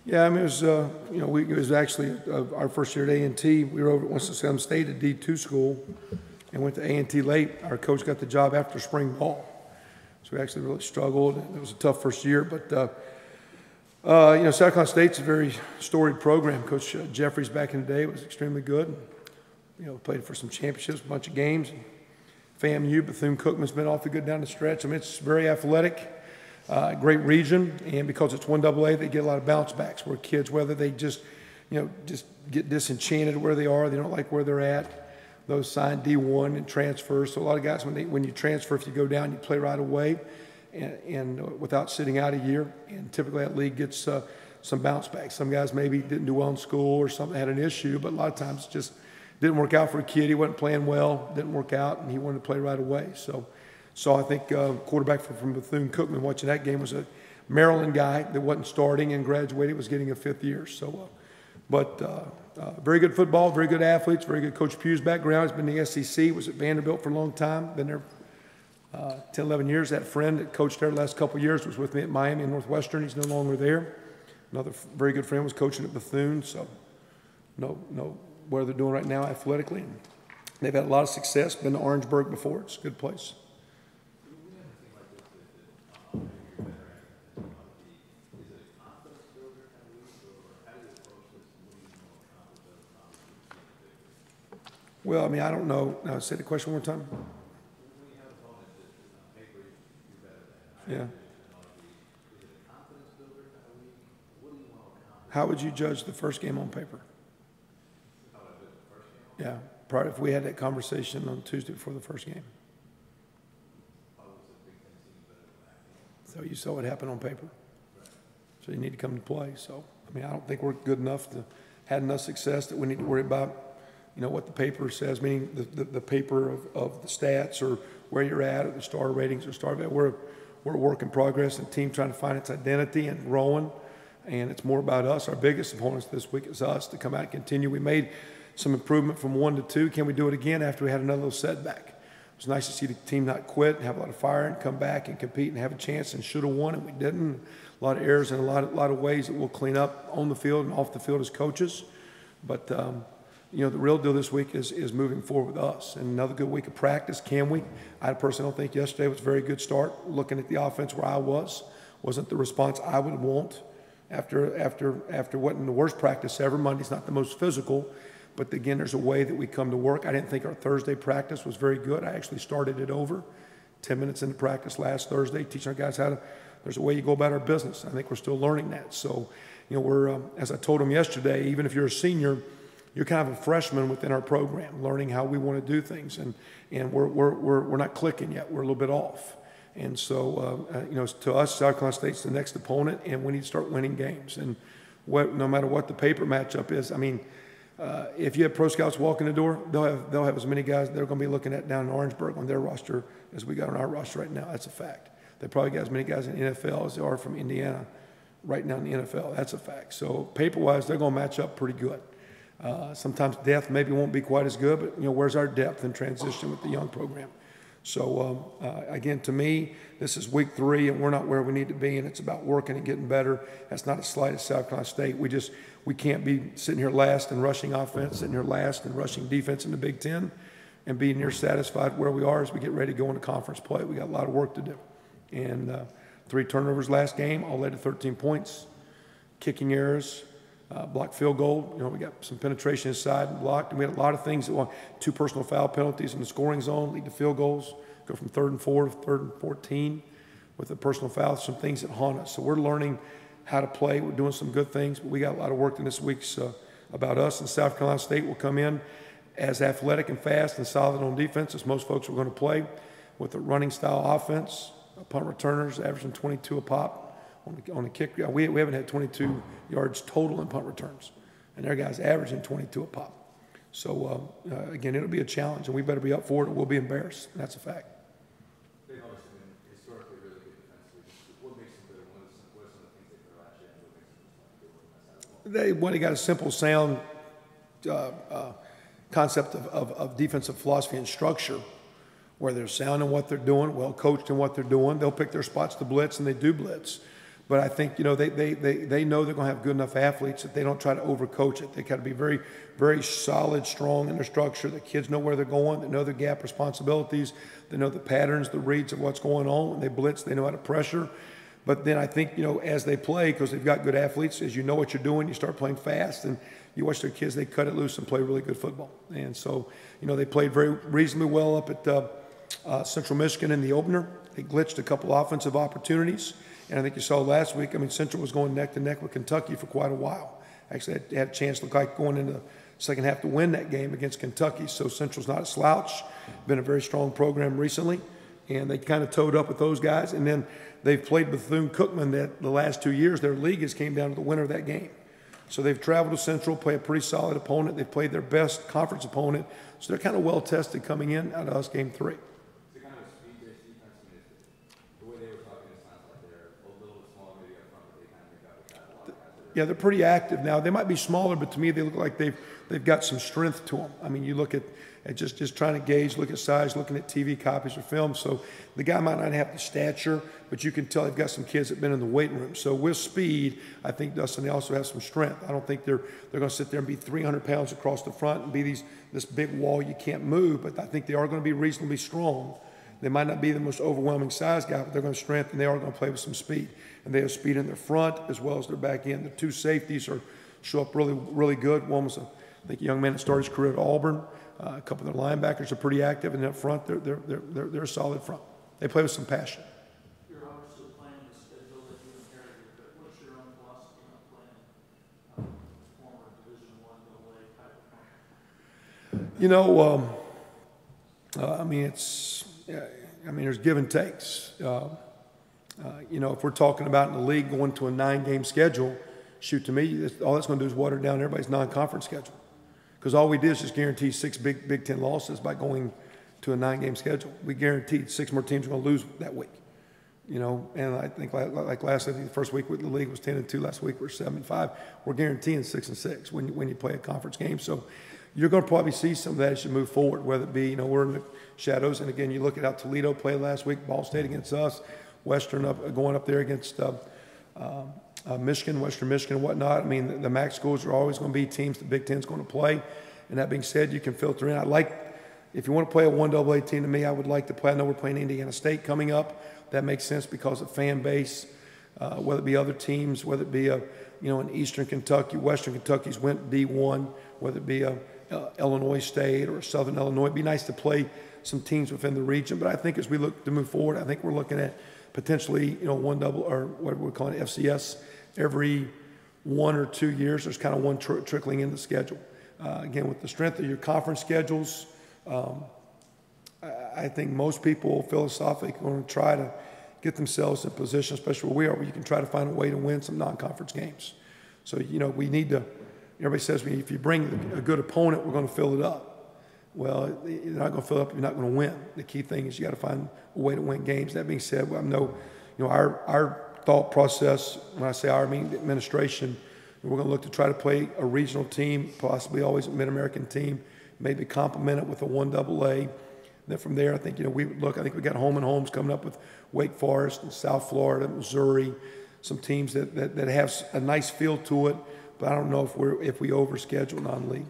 Yeah, I mean, it was, it was actually our first year at A&T. We were over at Winston-Salem State at D2 school and went to A&T late. Our coach got the job after spring ball. So we actually really struggled. It was a tough first year, but, South Carolina State's a very storied program. Coach Jeffries back in the day was extremely good. Played for some championships, a bunch of games. FAMU, Bethune-Cookman's been awfully good down the stretch. I mean, it's very athletic. Great region, and because it's 1AA, they get a lot of bounce backs where kids, whether they just get disenchanted where they are, they don't like where they're at, those sign D1 and transfer. So a lot of guys, when you transfer, if you go down, you play right away and without sitting out a year. And typically that league gets some bounce backs. Some guys maybe didn't do well in school or something, had an issue, but a lot of times it just didn't work out for a kid. He wasn't playing well, didn't work out, and he wanted to play right away. So I think quarterback from Bethune-Cookman, watching that game, was a Maryland guy that wasn't starting and graduated, was getting a fifth year. But very good football, very good athletes, very good. Coach Pugh's background. He's been in the SEC, was at Vanderbilt for a long time, been there 10, 11 years. That friend that coached there the last couple of years was with me at Miami and Northwestern. He's no longer there. Another very good friend was coaching at Bethune, so no what they're doing right now athletically. They've had a lot of success, been to Orangeburg before. It's a good place. Well, I mean, I don't know. Now, say the question one more time. Yeah. How would you judge the first game on paper? Yeah, if we had that conversation on Tuesday before the first game. So you saw what happened on paper. So you need to come to play. So, I mean, I don't think we're good enough to have enough success that we need to worry about what the paper says, meaning the paper of the stats or where you're at or the star ratings or star value. We're a work in progress and team trying to find its identity and growing, and it's more about us. Our biggest opponents this week is us to come out and continue. We made some improvement from 1 to 2. Can we do it again after we had another little setback? It was nice to see the team not quit and have a lot of fire and come back and compete and have a chance, and should have won, and we didn't. A lot of errors and a lot of ways that we'll clean up on the field and off the field as coaches. But the real deal this week is moving forward with us. And another good week of practice. Can we? I personally don't think yesterday was a very good start. Looking at the offense where I wasn't the response I would want after what in the worst practice ever. Monday's not the most physical, but again, there's a way that we come to work. I didn't think our Thursday practice was very good. I actually started it over 10 minutes into practice last Thursday, teaching our guys there's a way you go about our business. I think we're still learning that. So, we're, as I told them yesterday, even if you're a senior, you're kind of a freshman within our program, learning how we want to do things, and we're not clicking yet. We're a little bit off, and so to us, South Carolina State's the next opponent, and we need to start winning games. And no matter what the paper matchup is, I mean, if you have pro scouts walking the door, they'll have as many guys they're going to be looking at down in Orangeburg on their roster as we got on our roster right now. That's a fact. They probably got as many guys in the NFL as they are from Indiana right now in the NFL. That's a fact. So paper-wise, they're going to match up pretty good. Sometimes depth maybe won't be quite as good, but where's our depth and transition with the young program? So again, to me, this is week 3, and we're not where we need to be, and it's about working and getting better. That's not a slight at South Carolina State. We can't be sitting here last and rushing offense, sitting here last and rushing defense in the Big Ten, and be near satisfied where we are as we get ready to go into conference play. We got a lot of work to do, and 3 turnovers last game, all led to 13 points, kicking errors. Blocked field goal. We got some penetration inside and blocked. And we had a lot of things that 2 personal foul penalties in the scoring zone lead to field goals. Go from 3rd and 4 to 3rd and 14 with the personal fouls. Some things that haunt us. So we're learning how to play. We're doing some good things, but we got a lot of work in this week's about us. And South Carolina State will come in as athletic and fast and solid on defense as most folks are going to play with a running style offense. Punt returners averaging 22 a pop. On the kick, we haven't had 22 yards total in punt returns, and their guys averaging 22 a pop. So again, it'll be a challenge, and we better be up for it, or we'll be embarrassed. And that's a fact. They've always been historically really good defensively. What makes them good? What are some of the things they throw at you, and what makes them They got a simple, sound concept of defensive philosophy and structure, where they're sound in what they're doing, well coached in what they're doing. They'll pick their spots to blitz, and they do blitz. But I think, they know they're going to have good enough athletes that they don't try to overcoach it. They got to be very, very solid, strong in their structure. The kids know where they're going. They know their gap responsibilities. They know the patterns, the reads of what's going on. When they blitz, they know how to pressure. But then I think, as they play, because they've got good athletes, as you know what you're doing, you start playing fast, and you watch their kids, they cut it loose and play really good football. And so, they played very reasonably well up at Central Michigan in the opener. They glitched a couple offensive opportunities. And I think you saw last week, Central was going neck to neck with Kentucky for quite a while. Actually, they had a chance, look like going into the second half to win that game against Kentucky. So Central's not a slouch. Been a very strong program recently. And they kind of towed up with those guys. And then they've played Bethune-Cookman that the last 2 years. Their league has came down to the winner of that game. So they've traveled to Central, play a pretty solid opponent. They've played their best conference opponent. So they're kind of well tested coming in out of us game 3. It's kind of a speed-based defense. I mean, the way they were talking, it sounds like they're a little bit smaller maybe up front, but they kind of make up with that. A lot of guys. Yeah, they're pretty active now. They might be smaller, but to me, they look like they've got some strength to them. I mean, you look at just trying to gauge, look at size, looking at TV copies or film. So the guy might not have the stature, but you can tell they've got some kids that have been in the weight room. So with speed, I think, Dustin, they also have some strength. I don't think they're going to sit there and be 300 pounds across the front and be this big wall you can't move, but I think they are going to be reasonably strong. They might not be the most overwhelming size guy, but they're going to strength, and they are going to play with some speed. And they have speed in their front as well as their back end. The 2 safeties show up really, really good. One was, I think, a young man that started his career at Auburn. A couple of their linebackers are pretty active, and up front, they're a solid front. They play with some passion. You're obviously playing the schedule that you inherited, but what's your own philosophy on playing former Division I AA type of There's give and takes. If we're talking about in the league going to a 9-game schedule, shoot, to me, all that's going to do is water down everybody's non-conference schedule. Because all we did is just guarantee 6 Big Ten losses by going to a 9-game schedule. We guaranteed 6 more teams are going to lose that week. And I think like last, I think the first week with the league was 10-2. Last week we're 7-5. We're guaranteeing 6-6 when you play a conference game. So you're going to probably see some of that as you move forward, whether it be, we're in the shadows. And again, you look at how Toledo played last week, Ball State against us, Western going up there against Michigan, Western Michigan and whatnot. I mean, the MAC schools are always going to be teams the Big Ten's going to play. And that being said, you can filter in. If you want to play a 1AA team, to me, I would like to play. I know we're playing Indiana State coming up. That makes sense because of fan base, whether it be other teams, whether it be in Eastern Kentucky, Western Kentucky's went D1, whether it be Illinois State or Southern Illinois. It'd be nice to play some teams within the region. But I think as we look to move forward, I think we're looking at potentially, 1AA or what we're calling FCS every 1 or 2 years. There's kind of one trickling in the schedule. Again, with the strength of your conference schedules, I think most people philosophically are going to try to get themselves in position, especially where we are, where you can try to find a way to win some non-conference games. So, we need to, everybody says, if you bring a good opponent, we're going to fill it up. Well, you're not going to fill it up, you're not going to win. The key thing is you got to find a way to win games. That being said, I know, our thought process, when I say our, I mean the administration, we're going to look to try to play a regional team, possibly always a Mid-American team, maybe complement it with a 1AA. Then from there, I think, we got home and homes coming up with Wake Forest and South Florida, Missouri, some teams that have a nice feel to it, but I don't know if we overschedule non-league.